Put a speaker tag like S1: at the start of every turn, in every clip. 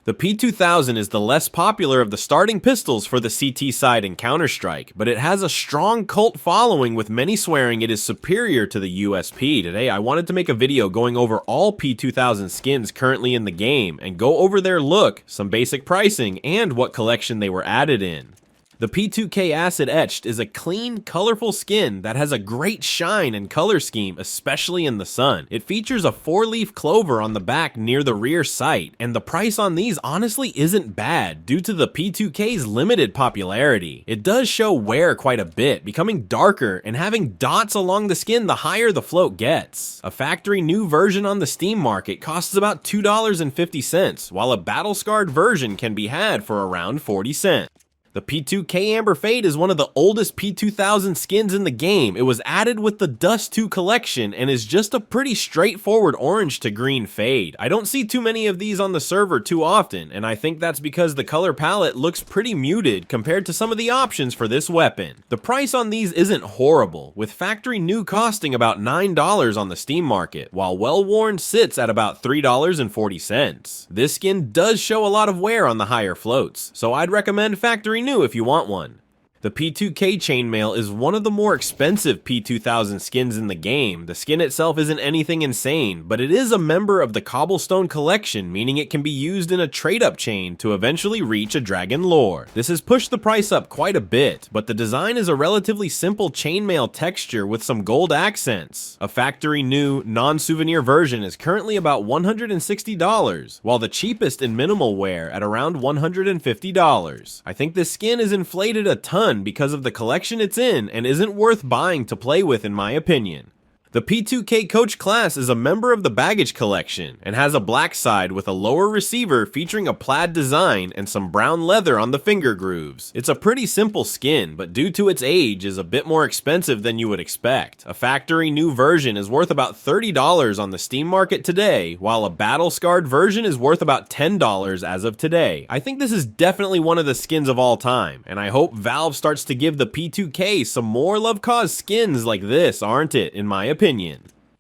S1: The P2000 is the less popular of the starting pistols for the CT side in Counter-Strike, but it has a strong cult following with many swearing it is superior to the USP. Today I wanted to make a video going over all P2000 skins currently in the game and go over their look, some basic pricing, and what collection they were added in. The P2K Acid Etched is a clean, colorful skin that has a great shine and color scheme, especially in the sun. It features a 4-leaf clover on the back near the rear sight, and the price on these honestly isn't bad due to the P2K's limited popularity. It does show wear quite a bit, becoming darker and having dots along the skin the higher the float gets. A factory new version on the Steam market costs about $2.50, while a battle-scarred version can be had for around 40 cents. The P2K Amber Fade is one of the oldest P2000 skins in the game. It was added with the Dust 2 collection and is just a pretty straightforward orange to green fade. I don't see too many of these on the server too often, and I think that's because the color palette looks pretty muted compared to some of the options for this weapon. The price on these isn't horrible, with factory new costing about $9 on the Steam market, while well-worn sits at about $3.40. This skin does show a lot of wear on the higher floats, so I'd recommend factory new if you want one. The P2K Chainmail is one of the more expensive P2000 skins in the game. The skin itself isn't anything insane, but it is a member of the Cobblestone collection, meaning it can be used in a trade-up chain to eventually reach a dragon lore. This has pushed the price up quite a bit, but the design is a relatively simple chainmail texture with some gold accents. A factory new, non-souvenir version is currently about $160, while the cheapest in minimal wear at around $150. I think this skin is inflated a ton because of the collection it's in and isn't worth buying to play with in my opinion. The P2K Coach class is a member of the Baggage collection and has a black side with a lower receiver featuring a plaid design and some brown leather on the finger grooves. It's a pretty simple skin, but due to its age is a bit more expensive than you would expect. A factory new version is worth about $30 on the Steam market today, while a battle-scarred version is worth about $10 as of today. I think this is definitely one of the skins of all time, and I hope Valve starts to give the P2K some more love-cause skins like this, aren't it, in my opinion.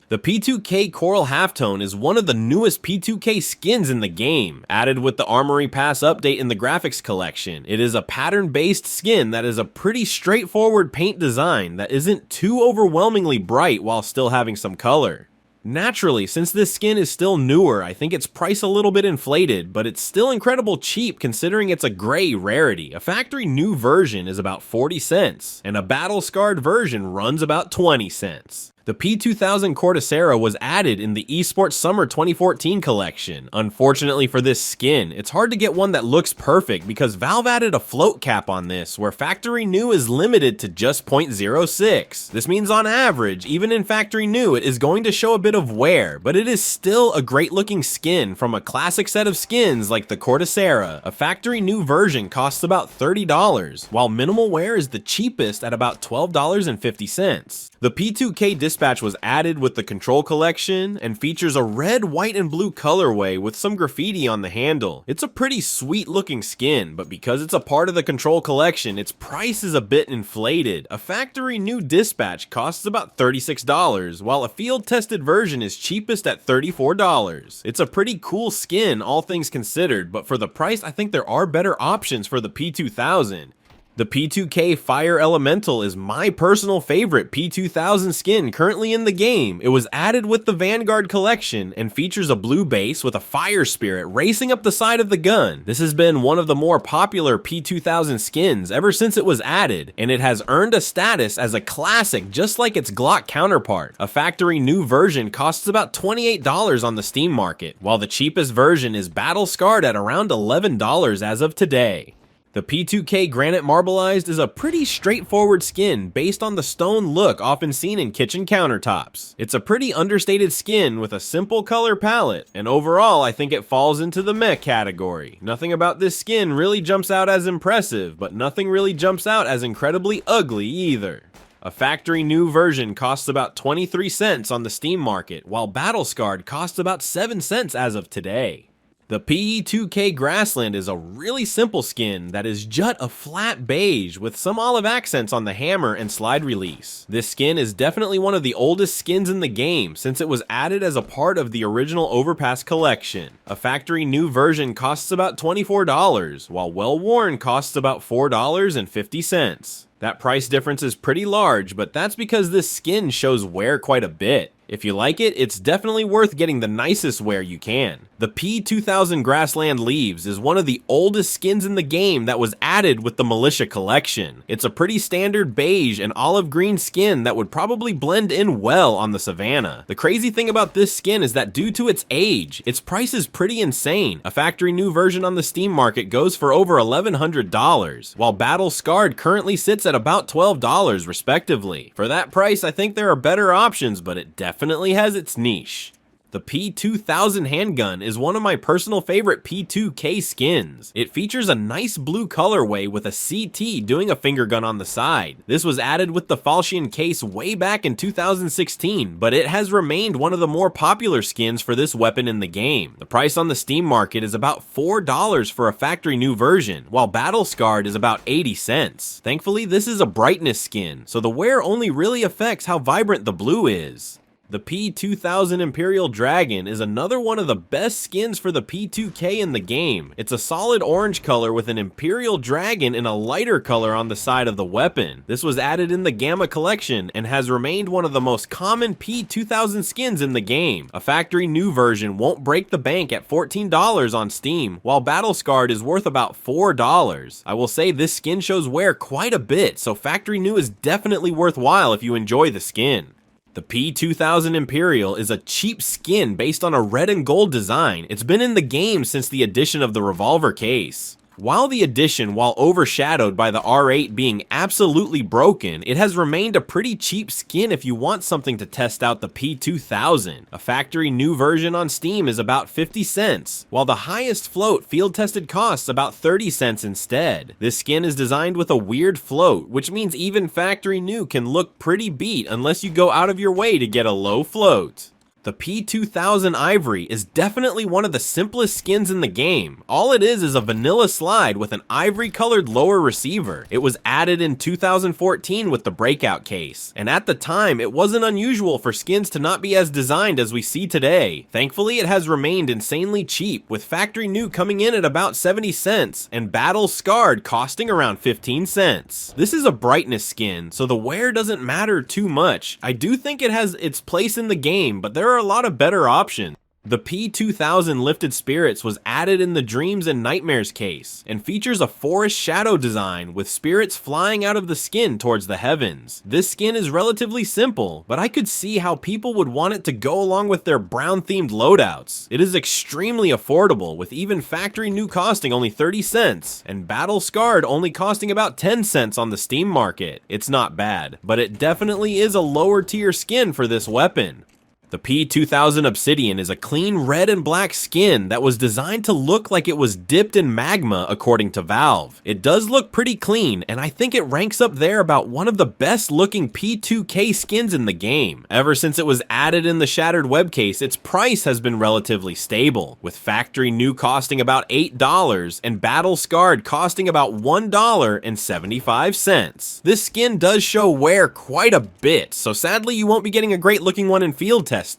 S1: The P2K Coral Halftone is one of the newest P2K skins in the game, added with the Armory Pass update in the graphics collection. It is a pattern-based skin that is a pretty straightforward paint design that isn't too overwhelmingly bright while still having some color. Naturally, since this skin is still newer, I think its price a little bit inflated, but it's still incredible cheap considering it's a gray rarity. A factory new version is about 40 cents, and a battle-scarred version runs about 20 cents. The P2000 Corticera was added in the Esports Summer 2014 collection. Unfortunately for this skin, it's hard to get one that looks perfect because Valve added a float cap on this where factory new is limited to just 0.06. This means on average, even in factory new, it is going to show a bit of wear, but it is still a great looking skin from a classic set of skins like the Corticera. A factory new version costs about $30, while minimal wear is the cheapest at about $12.50. The P2K Dispatch was added with the Control collection and features a red, white, and blue colorway with some graffiti on the handle. It's a pretty sweet looking skin, but because it's a part of the Control collection, its price is a bit inflated. A factory new Dispatch costs about $36, while a field tested version is cheapest at $34. It's a pretty cool skin, all things considered, but for the price, I think there are better options for the P2000. The P2K Fire Elemental is my personal favorite P2000 skin currently in the game. It was added with the Vanguard collection and features a blue base with a fire spirit racing up the side of the gun. This has been one of the more popular P2000 skins ever since it was added, and it has earned a status as a classic just like its Glock counterpart. A factory new version costs about $28 on the Steam market, while the cheapest version is battle scarred at around $11 as of today. The P2K Granite Marbleized is a pretty straightforward skin based on the stone look often seen in kitchen countertops. It's a pretty understated skin with a simple color palette, and overall I think it falls into the meh category. Nothing about this skin really jumps out as impressive, but nothing really jumps out as incredibly ugly either. A factory new version costs about 23 cents on the Steam market, while Battle Scarred costs about 7 cents as of today. The PE2K Grassland is a really simple skin that is just a flat beige with some olive accents on the hammer and slide release. This skin is definitely one of the oldest skins in the game since it was added as a part of the original Overpass collection. A factory new version costs about $24, while well-worn costs about $4.50. That price difference is pretty large, but that's because this skin shows wear quite a bit. If you like it, it's definitely worth getting the nicest wear you can. The P2000 Grassland Leaves is one of the oldest skins in the game that was added with the Militia collection. It's a pretty standard beige and olive green skin that would probably blend in well on the savannah. The crazy thing about this skin is that due to its age, its price is pretty insane. A factory new version on the Steam market goes for over $1,100, while Battle Scarred currently sits at about $12 respectively. For that price, I think there are better options, but it definitely has its niche. The P2000 Handgun is one of my personal favorite P2K skins. It features a nice blue colorway with a CT doing a finger gun on the side. This was added with the falchion case way back in 2016, but it has remained one of the more popular skins for this weapon in the game. The price on the Steam market is about $4 for a factory new version, while Battle Scarred is about 80 cents. Thankfully, this is a brightness skin, so the wear only really affects how vibrant the blue is. The P2000 Imperial Dragon is another one of the best skins for the P2K in the game. It's a solid orange color with an Imperial Dragon in a lighter color on the side of the weapon. This was added in the Gamma collection and has remained one of the most common P2000 skins in the game. A factory new version won't break the bank at $14 on Steam, while Battle Scarred is worth about $4. I will say this skin shows wear quite a bit, so factory new is definitely worthwhile if you enjoy the skin. The P2000 Imperial is a cheap skin based on a red and gold design. It's been in the game since the addition of the revolver case. While the addition, while overshadowed by the R8 being absolutely broken, it has remained a pretty cheap skin if you want something to test out the P2000. A factory new version on Steam is about 50 cents, while the highest float field tested costs about 30 cents instead. This skin is designed with a weird float, which means even factory new can look pretty beat unless you go out of your way to get a low float. The P2000 Ivory is definitely one of the simplest skins in the game. All it is a vanilla slide with an ivory colored lower receiver. It was added in 2014 with the breakout case, and at the time it wasn't unusual for skins to not be as designed as we see today. Thankfully, it has remained insanely cheap, with factory new coming in at about 70 cents and Battle Scarred costing around 15 cents. This is a brightness skin, so the wear doesn't matter too much. I do think it has its place in the game, but there are a lot of better options. The P2000 Lifted Spirits was added in the Dreams and Nightmares case, and features a forest shadow design with spirits flying out of the skin towards the heavens. This skin is relatively simple, but I could see how people would want it to go along with their brown-themed loadouts. It is extremely affordable, with even factory new costing only 30 cents, and Battle Scarred only costing about 10 cents on the Steam market. It's not bad, but it definitely is a lower tier skin for this weapon. The P2000 Obsidian is a clean red and black skin that was designed to look like it was dipped in magma according to Valve. It does look pretty clean, and I think it ranks up there about one of the best looking P2K skins in the game. Ever since it was added in the Shattered Web case, its price has been relatively stable, with factory new costing about $8 and Battle Scarred costing about $1.75. This skin does show wear quite a bit, so sadly you won't be getting a great looking one in field tested.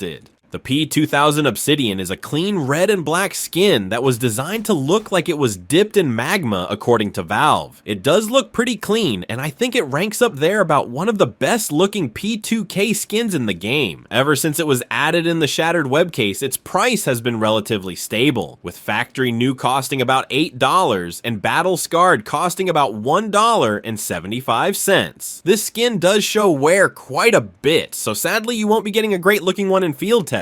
S1: The P2000 Obsidian is a clean red and black skin that was designed to look like it was dipped in magma according to Valve. It does look pretty clean, and I think it ranks up there about one of the best looking P2K skins in the game. Ever since it was added in the Shattered Web case, its price has been relatively stable, with factory new costing about $8 and Battle Scarred costing about $1.75. This skin does show wear quite a bit, so sadly you won't be getting a great looking one in field tested.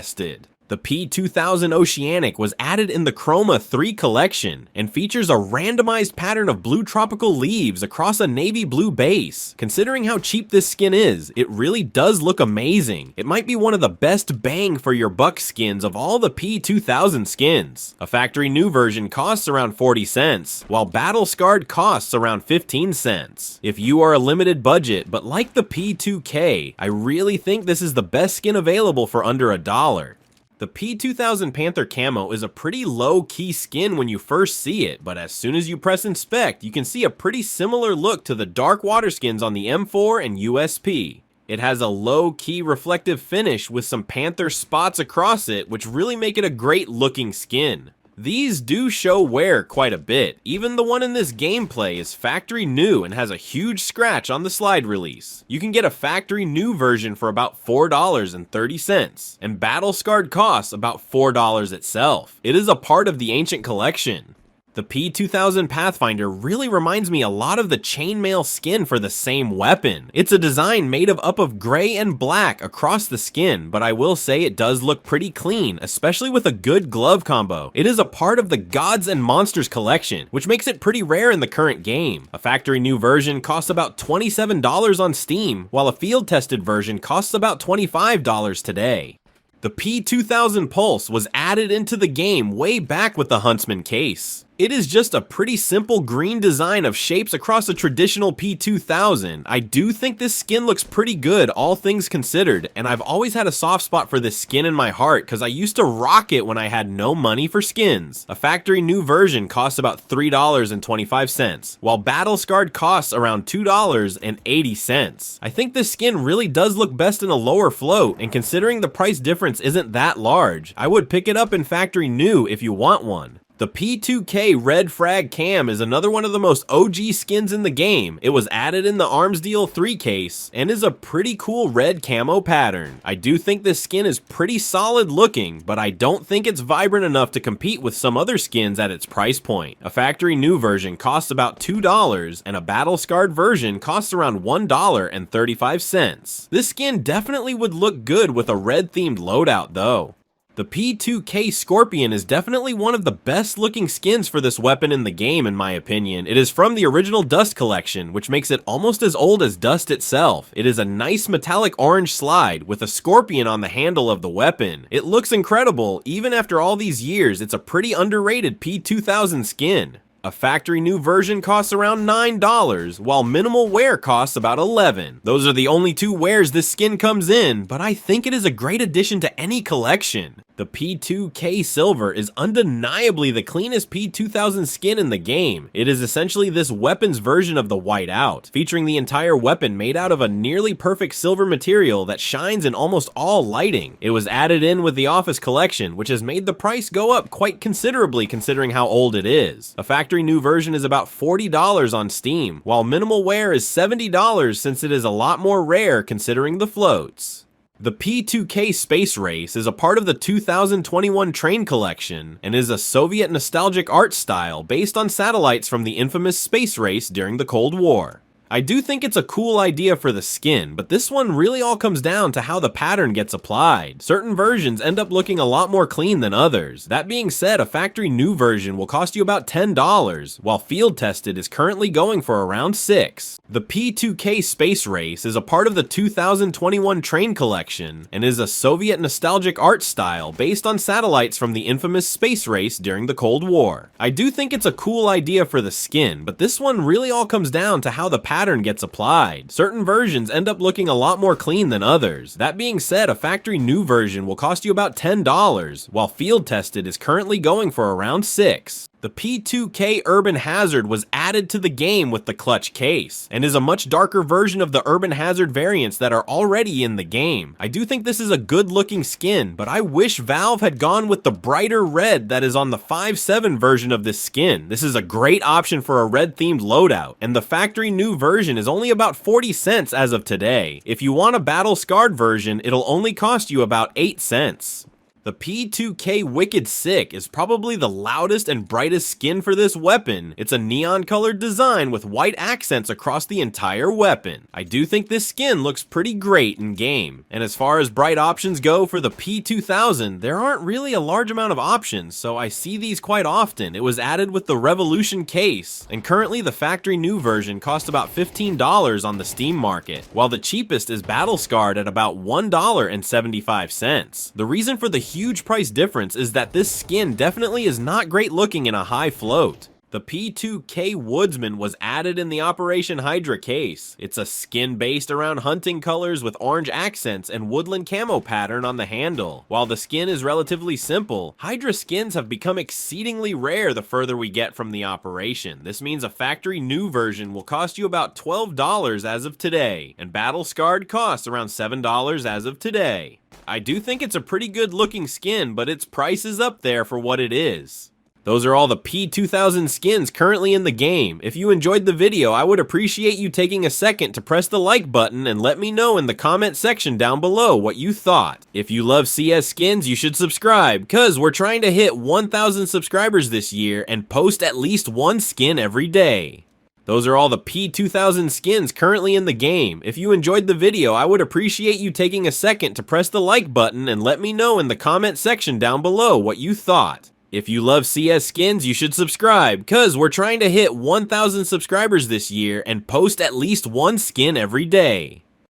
S1: The P2000 Oceanic was added in the Chroma 3 collection and features a randomized pattern of blue tropical leaves across a navy blue base. Considering how cheap this skin is, it really does look amazing. It might be one of the best bang for your buck skins of all the P2000 skins. A factory new version costs around 40 cents, while Battle Scarred costs around 15 cents. If you are a limited budget but like the P2K, I really think this is the best skin available for under $1. The P2000 Panther Camo is a pretty low-key skin when you first see it, but as soon as you press inspect, you can see a pretty similar look to the dark water skins on the M4 and USP. It has a low-key reflective finish with some panther spots across it, which really make it a great looking skin. These do show wear quite a bit. Even the one in this gameplay is factory new and has a huge scratch on the slide release. You can get a factory new version for about $4.30, and battle scarred costs about $4 itself. It is a part of the Ancient Collection. The P2000 Pathfinder really reminds me a lot of the Chainmail skin for the same weapon. It's a design made up of gray and black across the skin, but I will say it does look pretty clean, especially with a good glove combo. It is a part of the Gods and Monsters collection, which makes it pretty rare in the current game. A factory new version costs about $27 on Steam, while a field tested version costs about $25 today. The P2000 Pulse was added into the game way back with the Huntsman case. It is just a pretty simple green design of shapes across a traditional P2000. I do think this skin looks pretty good, all things considered, and I've always had a soft spot for this skin in my heart because I used to rock it when I had no money for skins. A factory new version costs about $3.25, while battle scarred costs around $2.80. I think this skin really does look best in a lower float, and considering the price difference isn't that large, I would pick it up in factory new if you want one. The P2K Red FragCam is another one of the most OG skins in the game. It was added in the Arms Deal 3 case and is a pretty cool red camo pattern. I do think this skin is pretty solid looking, but I don't think it's vibrant enough to compete with some other skins at its price point. A factory new version costs about $2 and a battle scarred version costs around $1.35. This skin definitely would look good with a red themed loadout though. The P2K Scorpion is definitely one of the best looking skins for this weapon in the game in my opinion. It is from the original Dust collection, which makes it almost as old as Dust itself. It is a nice metallic orange slide with a scorpion on the handle of the weapon. It looks incredible. Even after all these years, it's a pretty underrated P2000 skin. A factory new version costs around $9, while minimal wear costs about $11. Those are the only two wears this skin comes in, but I think it is a great addition to any collection. The P2K Silver is undeniably the cleanest P2000 skin in the game. It is essentially this weapon's version of the Whiteout, featuring the entire weapon made out of a nearly perfect silver material that shines in almost all lighting. It was added in with the Office collection, which has made the price go up quite considerably considering how old it is. A factory new version is about $40 on Steam, while minimal wear is $70 since it is a lot more rare considering the floats. The P2K Space Race is a part of the 2021 Train Collection and is a Soviet nostalgic art style based on satellites from the infamous space race during the Cold War. I do think it's a cool idea for the skin, but this one really all comes down to how the pattern gets applied. Certain versions end up looking a lot more clean than others. That being said, a factory new version will cost you about $10, while field tested is currently going for around $6. The P2K Space Race is a part of the 2021 Train Collection and is a Soviet nostalgic art style based on satellites from the infamous space race during the Cold War. I do think it's a cool idea for the skin, but this one really all comes down to how the pattern gets applied. Certain versions end up looking a lot more clean than others. That being said, a factory new version will cost you about $10, while field tested is currently going for around $6. The P2K Urban Hazard was added to the game with the clutch case, and is a much darker version of the Urban Hazard variants that are already in the game. I do think this is a good looking skin, but I wish Valve had gone with the brighter red that is on the 5.7 version of this skin. This is a great option for a red themed loadout, and the factory new version is only about 40 cents as of today. If you want a battle scarred version, it'll only cost you about 8 cents. The P2K Wicked Sick is probably the loudest and brightest skin for this weapon. It's a neon colored design with white accents across the entire weapon. I do think this skin looks pretty great in game. And as far as bright options go for the P2000, there aren't really a large amount of options, so I see these quite often. It was added with the Revolution case, and currently the factory new version costs about $15 on the Steam market, while the cheapest is battle scarred at about $1.75. The reason for the huge price difference is that this skin definitely is not great looking in a high float. The P2K Woodsman was added in the Operation Hydra case. It's a skin based around hunting colors with orange accents and woodland camo pattern on the handle. While the skin is relatively simple, Hydra skins have become exceedingly rare the further we get from the operation. This means a factory new version will cost you about $12 as of today, and battle scarred costs around $7 as of today. I do think it's a pretty good looking skin, but its price is up there for what it is. Those are all the P2000 skins currently in the game. If you enjoyed the video, I would appreciate you taking a second to press the like button and let me know in the comment section down below what you thought. If you love CS skins, you should subscribe, cause we're trying to hit 1,000 subscribers this year and post at least one skin every day. Those are all the P2000 skins currently in the game. If you enjoyed the video, I would appreciate you taking a second to press the like button and let me know in the comment section down below what you thought. If you love CS skins, you should subscribe, cause we're trying to hit 1,000 subscribers this year and post at least one skin every day.